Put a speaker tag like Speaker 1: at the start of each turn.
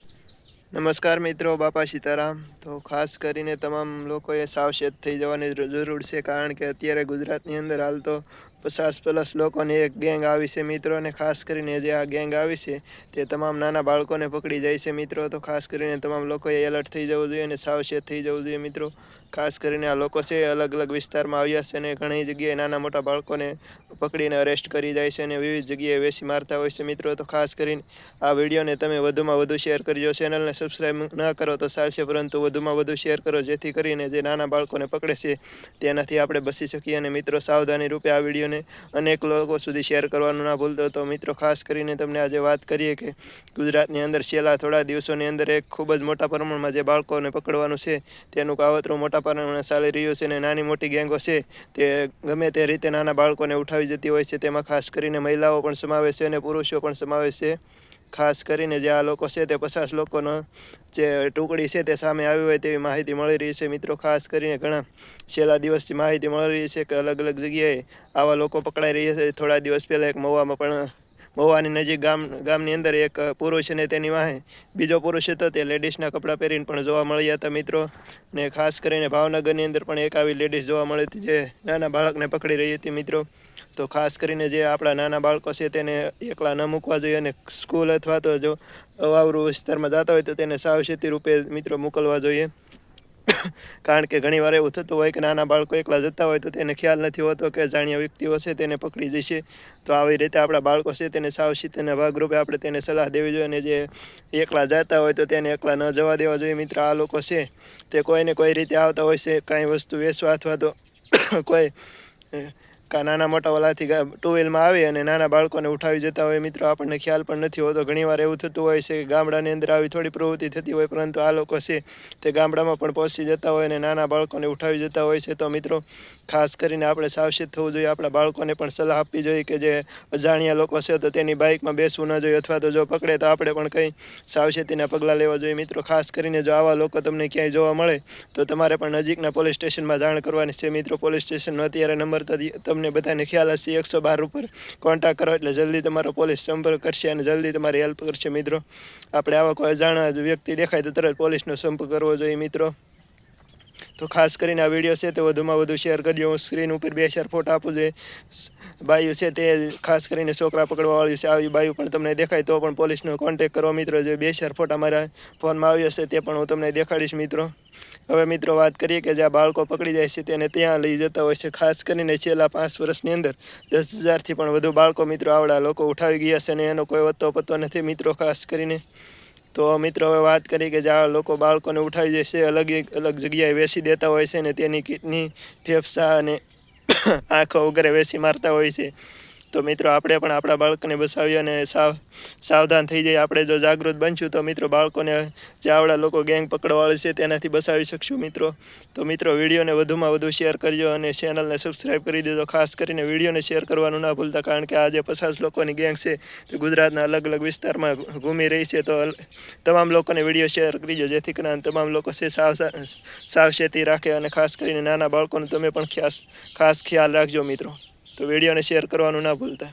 Speaker 1: નમસ્કાર મિત્રો, બાપા સીતારામ. તો ખાસ કરીને તમામ લોકોએ સાવચેત થઈ જવાની જરૂર છે, કારણ કે અત્યારે ગુજરાતની અંદર હાલ તો 50+ લોકોની એક ગેંગ આવી છે મિત્રો. અને ખાસ કરીને જે આ ગેંગ આવી છે તે તમામ નાના બાળકોને પકડી જાય છે મિત્રો. તો ખાસ કરીને તમામ લોકોએ એલર્ટ થઈ જવું જોઈએ અને સાવચેત થઈ જવું જોઈએ મિત્રો. ખાસ કરીને આ લોકો છે અલગ અલગ વિસ્તારમાં આવ્યા છે અને ઘણી જગ્યાએ નાના મોટા બાળકોને પકડીને અરેસ્ટ કરી જાય છે અને વિવિધ જગ્યાએ વેસી મારતા હોય છે મિત્રો. તો ખાસ કરીને આ વિડીયોને તમે વધુમાં વધુ શેર કરજો. ચેનલને સબસ્ક્રાઈબ ન કરો તો ચાલશે, પરંતુ વધુમાં વધુ શેર કરો, જેથી કરીને જે નાના બાળકોને પકડે છે તેનાથી આપણે બચી શકીએ. અને મિત્રો, સાવધાની રૂપે આ વિડીયોને અનેક લોકો સુધી શેર કરવાનું ના ભૂલતો. તો મિત્રો, ખાસ કરીને તમને આજે વાત કરીએ કે ગુજરાતની અંદર છેલ્લા થોડા દિવસોની અંદર એક ખૂબ જ મોટા પ્રમાણમાં જે બાળકોને પકડવાનું છે તેનું કાવતરું મોટા પ્રમાણમાં ચાલી રહ્યું છે. અને નાની મોટી ગેંગો છે તે ગમે તે રીતે નાના બાળકોને ઉઠાવી જતી હોય છે. તેમાં ખાસ કરીને મહિલાઓ પણ સમાવેશ છે અને પુરુષો પણ સમાવેશ છે. ખાસ કરીને જે આ લોકો છે તે 50 લોકોનો જે ટુકડી છે તે સામે આવી હોય તેવી માહિતી મળી રહી છે મિત્રો. ખાસ કરીને ઘણા છેલ્લા દિવસથી માહિતી મળી રહી છે કે અલગ અલગ જગ્યાએ આવા લોકો પકડાઈ રહ્યા છે. થોડા દિવસ પહેલાં એક મહુવામાં પણ, મહુવાની નજીક ગામની અંદર એક પુરુષ અને તેની વાહે બીજો પુરુષ હતો, તે લેડીઝના કપડાં પહેરીને પણ જોવા મળ્યા હતા મિત્રો. ને ખાસ કરીને ભાવનગરની અંદર પણ એક આવી લેડીઝ જોવા મળી હતી જે નાના બાળકને પકડી રહી હતી મિત્રો. તો ખાસ કરીને જે આપણા નાના બાળકો છે તેને એકલા ન મૂકવા જોઈએ, અને સ્કૂલ અથવા તો જો અવાવરું વિસ્તારમાં જતા હોય તો તેને સાવચેતી રૂપે મિત્રો મોકલવા જોઈએ. કારણ કે ઘણીવાર એવું થતું હોય કે નાના બાળકો એકલા જતા હોય તો તેને ખ્યાલ નથી હોતો કે અજાણ્યા વ્યક્તિઓ છે તેને પકડી જશે. તો આવી રીતે આપણા બાળકો છે તેને સાવચેતીના ભાગરૂપે આપણે તેને સલાહ દેવી જોઈએ. અને જે એકલા જતા હોય તો તેને એકલા ન જવા દેવા જોઈએ મિત્રો. આ લોકો છે તે કોઈને કોઈ રીતે આવતા હોય છે, કાંઈ વસ્તુ વેચવા અથવા તો કોઈ નાના મોટા ઓલાથી ટુ વ્હીલમાં આવે અને નાના બાળકોને ઉઠાવી જતા હોય મિત્રો. આપણને ખ્યાલ પણ નથી હોતો. ઘણીવાર એવું થતું હોય છે કે ગામડાની અંદર આવી થોડી પ્રવૃત્તિ થતી હોય, પરંતુ આ લોકો છે તે ગામડામાં પણ પહોંચી જતા હોય અને નાના બાળકોને ઉઠાવી જતા હોય છે. તો મિત્રો, ખાસ કરીને આપણે સાવચેત થવું જોઈએ. આપણા બાળકોને પણ સલાહ આપવી જોઈએ કે જે અજાણ્યા લોકો છે તો તેની બાઇકમાં બેસવું ન જોઈએ, અથવા તો જો પકડે તો આપણે પણ કંઈ સાવચેતીના પગલાં લેવા જોઈએ મિત્રો. ખાસ કરીને જો આવા લોકો તમને ક્યાંય જોવા મળે તો તમારે પણ નજીકના પોલીસ સ્ટેશનમાં જાણ કરવાની છે મિત્રો. પોલીસ સ્ટેશનનો અત્યારે નંબર તો તમને બધાને ખ્યાલ હશે, 112 ઉપર કોન્ટેક્ટ કરો એટલે જલ્દી તમારો પોલીસ સંપર્ક કરશે અને જલ્દી તમારી હેલ્પ કરશે મિત્રો. આપણે આવા કોઈ અજાણ્યા વ્યક્તિ દેખાય તો તરત પોલીસનો સંપર્ક કરવો જોઈએ મિત્રો. તો ખાસ કરીને આ વિડીયો છે તે વધુમાં વધુ શેર કરજો. હું સ્ક્રીન ઉપર 2-4 ફોટા આપું છું. બાયું છે તે ખાસ કરીને છોકરા પકડવાવાળી છે. આવી બાયું પણ તમને દેખાય તો પણ પોલીસનો કોન્ટેક્ટ કરો મિત્રો. જે 2-4 ફોટા મારા ફોનમાં આવી હશે તે પણ હું તમને દેખાડીશ મિત્રો. હવે મિત્રો, વાત કરીએ કે જ્યાં બાળકો પકડી જાય છે તેને ત્યાં લઈ જતા હોય છે. ખાસ કરીને છેલ્લા 5 વર્ષની અંદર 10,000થી પણ વધુ બાળકો મિત્રો આવડા લોકો ઉઠાવી ગયા છે અને એનો કોઈ વત્તો પત્તો નથી મિત્રો. ખાસ કરીને તો મિત્રો, હવે વાત કરીએ કે જ્યાં લોકો બાળકોને ઉઠાવી જાય છે, અલગ અલગ જગ્યાએ વેચી દેતા હોય છે અને તેની કિડની, ફેફસા અને આંખો વગેરે વેચી મારતા હોય છે. તો મિત્રો, આપણે પણ આપણા બાળકને બચાવીએ અને સાવધાન થઈ જઈએ. આપણે જો જાગૃત બનશું તો મિત્રો બાળકોને જે આવડા લોકો ગેંગ પકડવાવાળી છે તેનાથી બચાવી શકશું મિત્રો. તો મિત્રો, વિડીયોને વધુમાં વધુ શેર કરજો અને ચેનલને સબસ્ક્રાઈબ કરી દેજો. ખાસ કરીને વિડીયોને શેર કરવાનું ના ભૂલતા, કારણ કે આ જે 50 લોકોની ગેંગ છે તે ગુજરાતના અલગ અલગ વિસ્તારમાં ઘૂમી રહી છે. તો તમામ લોકોને વિડીયો શેર કરજો, જેથી કરીને તમામ લોકો છે સાવચેતી રાખે. અને ખાસ કરીને નાના બાળકોનો તમે પણ ખાસ ખ્યાલ રાખજો મિત્રો. તો વિડીયોને શેર કરવાનું ના ભૂલતા.